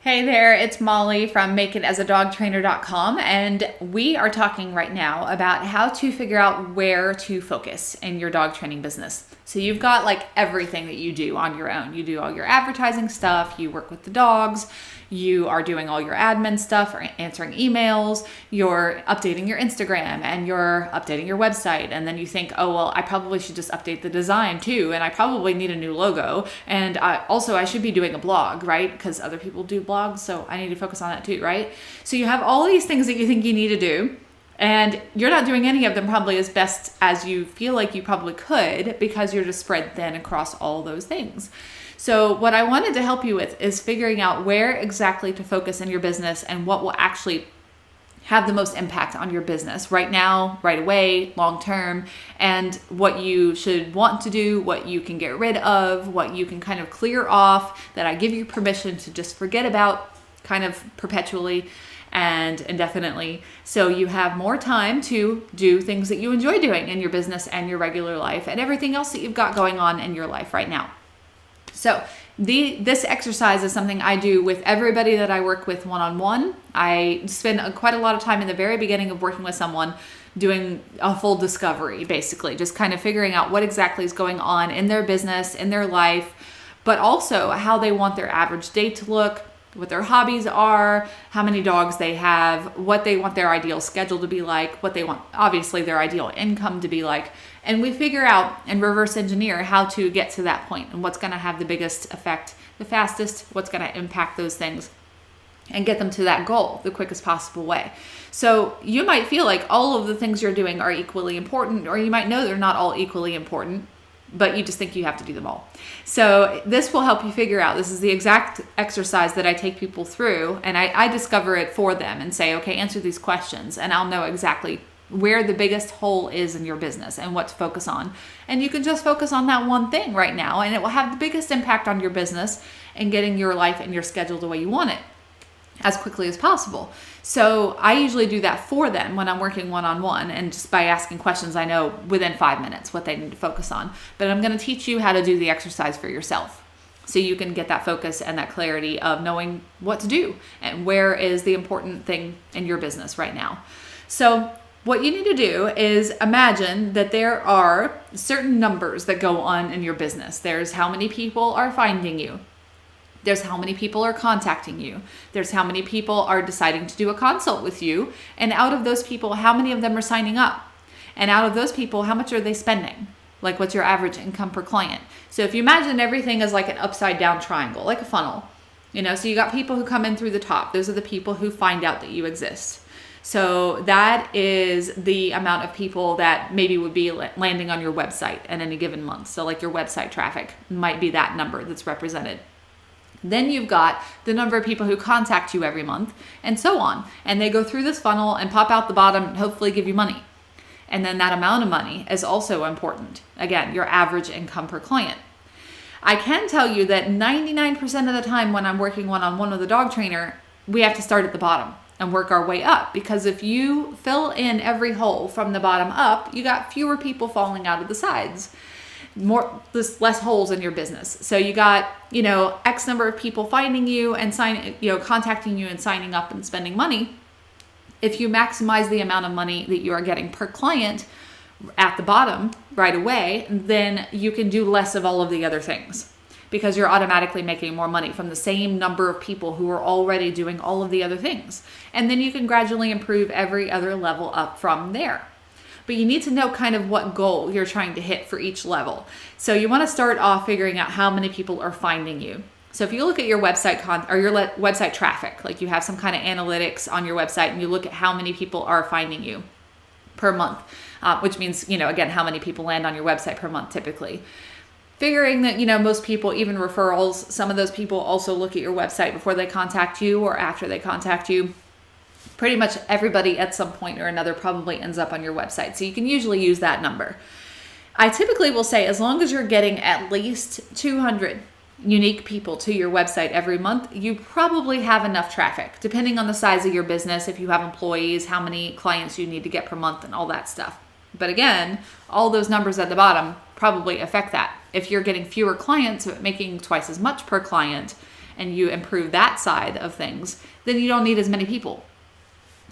Hey there, it's Molly from makeitasadogtrainer.com, and we are talking right now about how to figure out where to focus in your dog training business. So you've got like everything that you do on your own. You do all your advertising stuff, you work with the dogs, you are doing all your admin stuff or answering emails, you're updating your Instagram and you're updating your website. And then you think, oh, well, I probably should just update the design too. And I probably need a new logo. And I should be doing a blog, right? Because other people do blogs. So I need to focus on that too, right? So you have all these things that you think you need to do. And you're not doing any of them probably as best as you feel like you probably could because you're just spread thin across all those things. So what I wanted to help you with is figuring out where exactly to focus in your business and what will actually have the most impact on your business right now, right away, long term, and what you should want to do, what you can get rid of, what you can kind of clear off that I give you permission to just forget about kind of perpetually and indefinitely, so you have more time to do things that you enjoy doing in your business and your regular life and everything else that you've got going on in your life right now. So this exercise is something I do with everybody that I work with one-on-one. I spend quite a lot of time in the very beginning of working with someone doing a full discovery, basically, just kind of figuring out what exactly is going on in their business, in their life, but also how they want their average day to look, what their hobbies are, how many dogs they have, what they want their ideal schedule to be like, what they want, obviously, their ideal income to be like. And we figure out and reverse engineer how to get to that point and what's going to have the biggest effect, the fastest, what's going to impact those things and get them to that goal the quickest possible way. So you might feel like all of the things you're doing are equally important, or you might know they're not all equally important, but you just think you have to do them all. So this will help you figure out, this is the exact exercise that I take people through, and I discover it for them and say, okay, answer these questions, and I'll know exactly where the biggest hole is in your business and what to focus on. And you can just focus on that one thing right now, and it will have the biggest impact on your business and getting your life and your schedule the way you want it as quickly as possible. So I usually do that for them when I'm working one-on-one, and just by asking questions, I know within 5 minutes what they need to focus on. But I'm going to teach you how to do the exercise for yourself so you can get that focus and that clarity of knowing what to do and where is the important thing in your business right now. So what you need to do is imagine that there are certain numbers that go on in your business. There's how many people are finding you. There's how many people are contacting you. There's how many people are deciding to do a consult with you. And out of those people, how many of them are signing up? And out of those people, how much are they spending? Like, what's your average income per client? So if you imagine everything as like an upside down triangle, like a funnel, so you got people who come in through the top. Those are the people who find out that you exist. So that is the amount of people that maybe would be landing on your website at any given month. So like your website traffic might be that number that's represented. Then you've got the number of people who contact you every month and so on. And they go through this funnel and pop out the bottom and hopefully give you money. And then that amount of money is also important. Again, your average income per client. I can tell you that 99% of the time when I'm working one-on-one with a dog trainer, we have to start at the bottom and work our way up, because if you fill in every hole from the bottom up, you got fewer people falling out of the sides, less holes in your business. So you got, X number of people finding you and contacting you and signing up and spending money. If you maximize the amount of money that you are getting per client at the bottom right away, then you can do less of all of the other things, because you're automatically making more money from the same number of people who are already doing all of the other things. And then you can gradually improve every other level up from there. But you need to know kind of what goal you're trying to hit for each level. So you want to start off figuring out how many people are finding you. So if you look at your website website traffic, like you have some kind of analytics on your website and you look at how many people are finding you per month, which means, again, how many people land on your website per month typically. Figuring that, most people, even referrals, some of those people also look at your website before they contact you or after they contact you. Pretty much everybody at some point or another probably ends up on your website. So you can usually use that number. I typically will say, as long as you're getting at least 200 unique people to your website every month, you probably have enough traffic, depending on the size of your business, if you have employees, how many clients you need to get per month and all that stuff. But again, all those numbers at the bottom probably affect that. If you're getting fewer clients but making twice as much per client, and you improve that side of things, then you don't need as many people.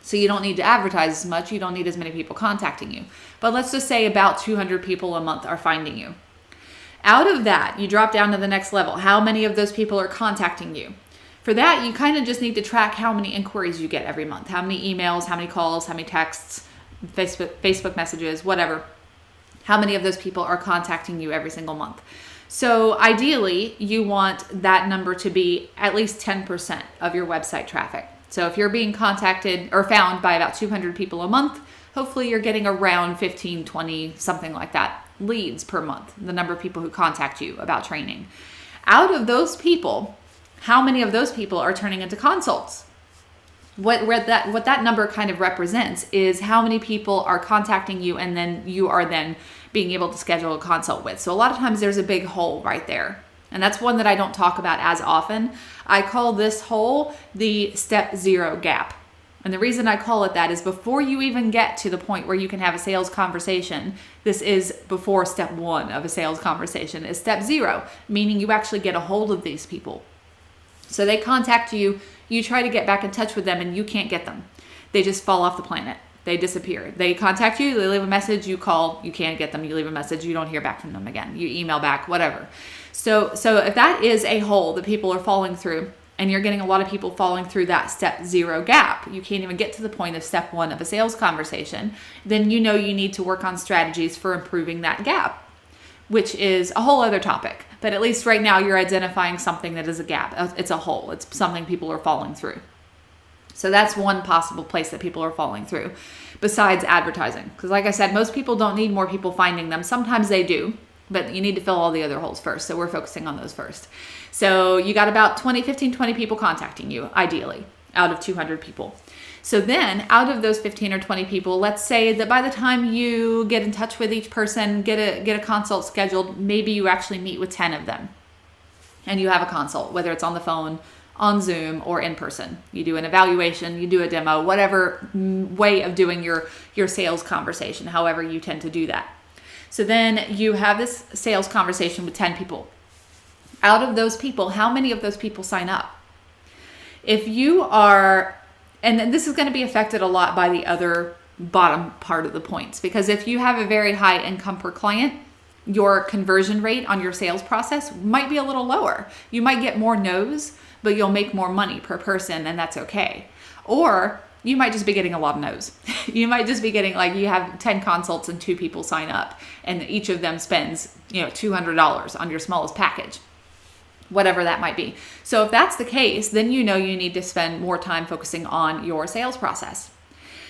So you don't need to advertise as much. You don't need as many people contacting you. But let's just say about 200 people a month are finding you. Out of that, you drop down to the next level. How many of those people are contacting you? For that, you kind of just need to track how many inquiries you get every month. How many emails, how many calls, how many texts, Facebook messages, whatever. How many of those people are contacting you every single month? So ideally, you want that number to be at least 10% of your website traffic. So if you're being contacted or found by about 200 people a month, hopefully you're getting around 15, 20, something like that, leads per month, the number of people who contact you about training. Out of those people, how many of those people are turning into consults? What that number kind of represents is how many people are contacting you and then you are then being able to schedule a consult with. So a lot of times there's a big hole right there. And that's one that I don't talk about as often. I call this hole the step 0 gap. And the reason I call it that is before you even get to the point where you can have a sales conversation, this is before step 1 of a sales conversation, is step 0, meaning you actually get a hold of these people. So they contact you, you try to get back in touch with them and you can't get them. They just fall off the planet. They disappear. They contact you, they leave a message, you call, you can't get them, you leave a message, you don't hear back from them again. You email back, whatever. So if that is a hole that people are falling through, and you're getting a lot of people falling through that step 0 gap, you can't even get to the point of step 1 of a sales conversation, then you know you need to work on strategies for improving that gap, which is a whole other topic. But at least right now you're identifying something that is a gap. It's a hole. It's something people are falling through. So that's one possible place that people are falling through besides advertising. Because like I said, most people don't need more people finding them. Sometimes they do, but you need to fill all the other holes first. So we're focusing on those first. So you got about 15, 20 people contacting you, ideally, out of 200 people. So then out of those 15 or 20 people, let's say that by the time you get in touch with each person, get a consult scheduled, maybe you actually meet with 10 of them and you have a consult, whether it's on the phone, on Zoom, or in person. You do an evaluation, you do a demo, whatever way of doing your sales conversation, however you tend to do that. So then you have this sales conversation with 10 people. Out of those people, how many of those people sign up? If you are, and this is going to be affected a lot by the other bottom part of the points, because if you have a very high income per client, your conversion rate on your sales process might be a little lower. You might get more no's, but you'll make more money per person, and that's okay. Or you might just be getting a lot of no's. You might just be getting, like, you have 10 consults and 2 people sign up, and each of them spends, $200 on your smallest package, whatever that might be. So if that's the case, then you know you need to spend more time focusing on your sales process.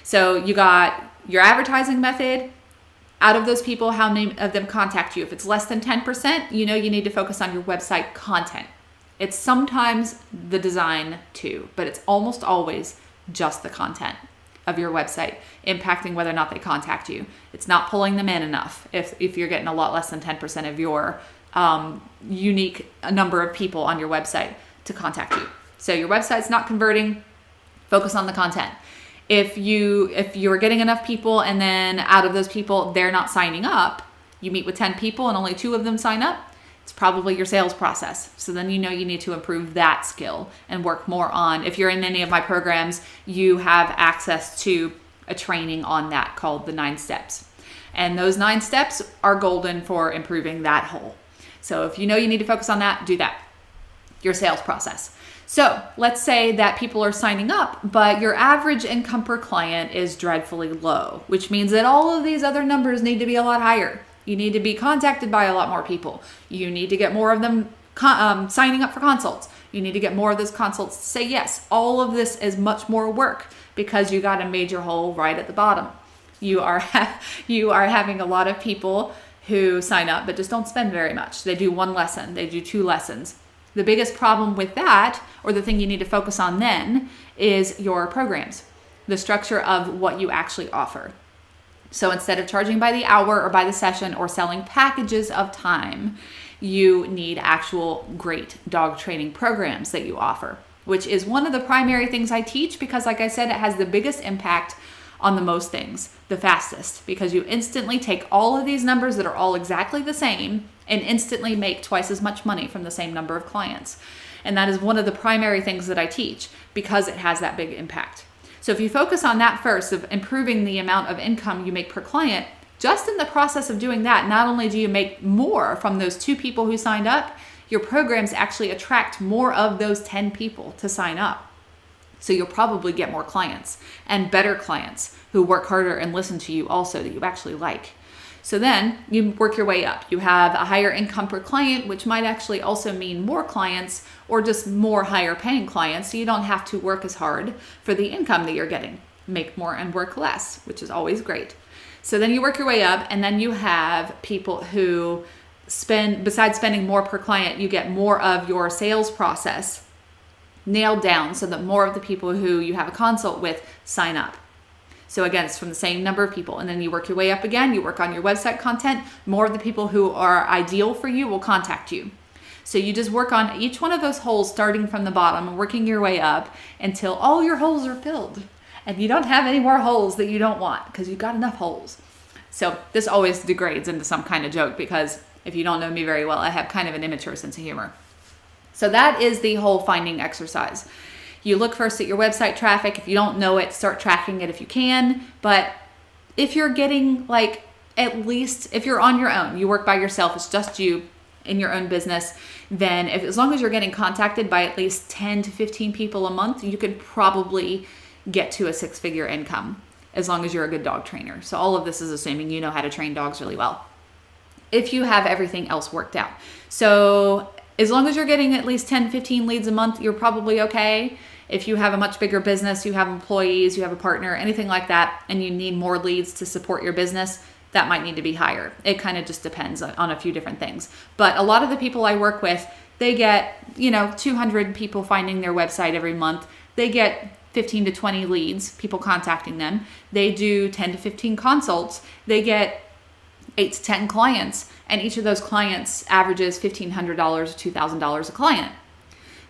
So you got your advertising method. Out of those people, how many of them contact you? If it's less than 10%, you know you need to focus on your website content. It's sometimes the design too, but it's almost always just the content of your website impacting whether or not they contact you. It's not pulling them in enough if you're getting a lot less than 10% of your unique number of people on your website to contact you. So your website's not converting, focus on the content. If you're getting enough people and then out of those people, they're not signing up, you meet with 10 people and only 2 of them sign up, it's probably your sales process. So then you know you need to improve that skill and work more on, if you're in any of my programs, you have access to a training on that called the 9 steps. And those 9 steps are golden for improving that whole. So if you know you need to focus on that, do that. Your sales process. So let's say that people are signing up, but your average income per client is dreadfully low, which means that all of these other numbers need to be a lot higher. You need to be contacted by a lot more people. You need to get more of them signing up for consults. You need to get more of those consults to say yes. All of this is much more work because you got a major hole right at the bottom. You are having a lot of people who sign up but just don't spend very much. They do 1 lesson, they do 2 lessons. The biggest problem with that, or the thing you need to focus on then, is your programs, the structure of what you actually offer. So instead of charging by the hour or by the session or selling packages of time, you need actual great dog training programs that you offer, which is one of the primary things I teach because, like I said, it has the biggest impact on the most things, the fastest, because you instantly take all of these numbers that are all exactly the same and instantly make twice as much money from the same number of clients. And that is one of the primary things that I teach because it has that big impact. So if you focus on that first, of improving the amount of income you make per client, just in the process of doing that, not only do you make more from those 2 people who signed up, your programs actually attract more of those 10 people to sign up. So you'll probably get more clients and better clients who work harder and listen to you also, that you actually like. So then you work your way up. You have a higher income per client, which might actually also mean more clients or just more higher paying clients. So you don't have to work as hard for the income that you're getting. Make more and work less, which is always great. So then you work your way up, and then you have people who besides spending more per client, you get more of your sales process nailed down so that more of the people who you have a consult with sign up. So again, it's from the same number of people. And then you work your way up again. You work on your website content. More of the people who are ideal for you will contact you. So you just work on each one of those holes, starting from the bottom and working your way up until all your holes are filled. And you don't have any more holes that you don't want because you've got enough holes. So this always degrades into some kind of joke because if you don't know me very well, I have kind of an immature sense of humor. So that is the whole finding exercise. You look first at your website traffic. If you don't know it, start tracking it if you can. But if you're getting at least if you're on your own, you work by yourself, it's just you in your own business, then as long as you're getting contacted by at least 10 to 15 people a month, you could probably get to a 6-figure income as long as you're a good dog trainer. So all of this is assuming you know how to train dogs really well. If you have everything else worked out. So as long as you're getting at least 10, 15 leads a month, you're probably okay. If you have a much bigger business, you have employees, you have a partner, anything like that, and you need more leads to support your business, that might need to be higher. It kind of just depends on a few different things. But a lot of the people I work with, they get, 200 people finding their website every month. They get 15 to 20 leads, people contacting them. They do 10 to 15 consults. They get 8 to 10 clients, and each of those clients averages $1,500 or $2,000 a client.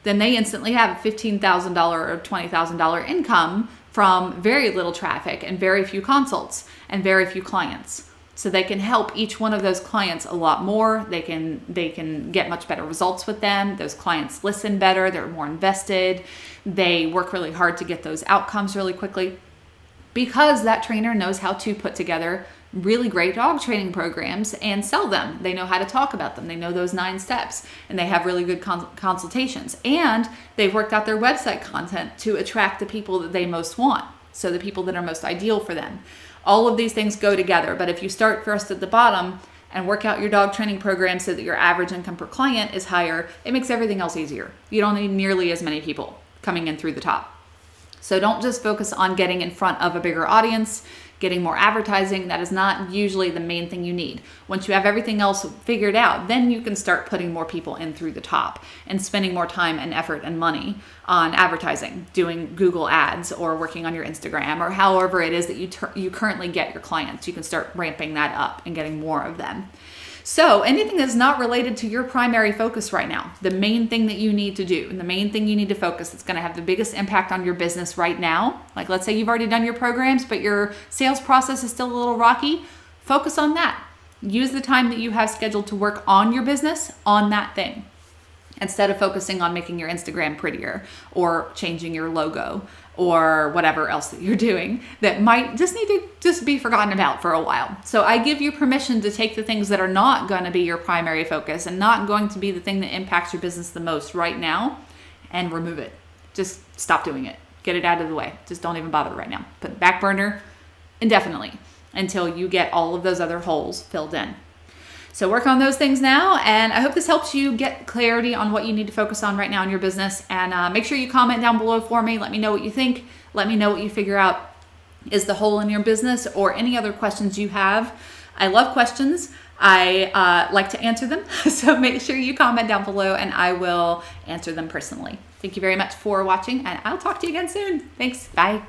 Then they instantly have a $15,000 or $20,000 income from very little traffic and very few consults and very few clients. So they can help each one of those clients a lot more. They can get much better results with them. Those clients listen better. They're more invested. They work really hard to get those outcomes really quickly because that trainer knows how to put together really great dog training programs and sell them. They know how to talk about them. They know those 9 steps, and they have really good consultations. And they've worked out their website content to attract the people that they most want. So the people that are most ideal for them. All of these things go together. But if you start first at the bottom and work out your dog training program so that your average income per client is higher, it makes everything else easier. You don't need nearly as many people coming in through the top. So don't just focus on getting in front of a bigger audience, getting more advertising. That is not usually the main thing you need. Once you have everything else figured out, then you can start putting more people in through the top and spending more time and effort and money on advertising, doing Google ads or working on your Instagram or however it is that you currently get your clients. You can start ramping that up and getting more of them. So anything that's not related to your primary focus right now, the main thing that you need to do and the main thing you need to focus that's going to have the biggest impact on your business right now, like let's say you've already done your programs, but your sales process is still a little rocky, focus on that. Use the time that you have scheduled to work on your business on that thing instead of focusing on making your Instagram prettier or changing your logo or whatever else that you're doing that might just need to just be forgotten about for a while. So I give you permission to take the things that are not going to be your primary focus and not going to be the thing that impacts your business the most right now and remove it. Just stop doing it. Get it out of the way. Just don't even bother right now. Put it back burner indefinitely until you get all of those other holes filled in. So work on those things now, and I hope this helps you get clarity on what you need to focus on right now in your business. And make sure you comment down below for me. Let me know what you think. Let me know what you figure out is the hole in your business or any other questions you have. I love questions. I like to answer them. So make sure you comment down below and I will answer them personally. Thank you very much for watching, and I'll talk to you again soon. Thanks. Bye.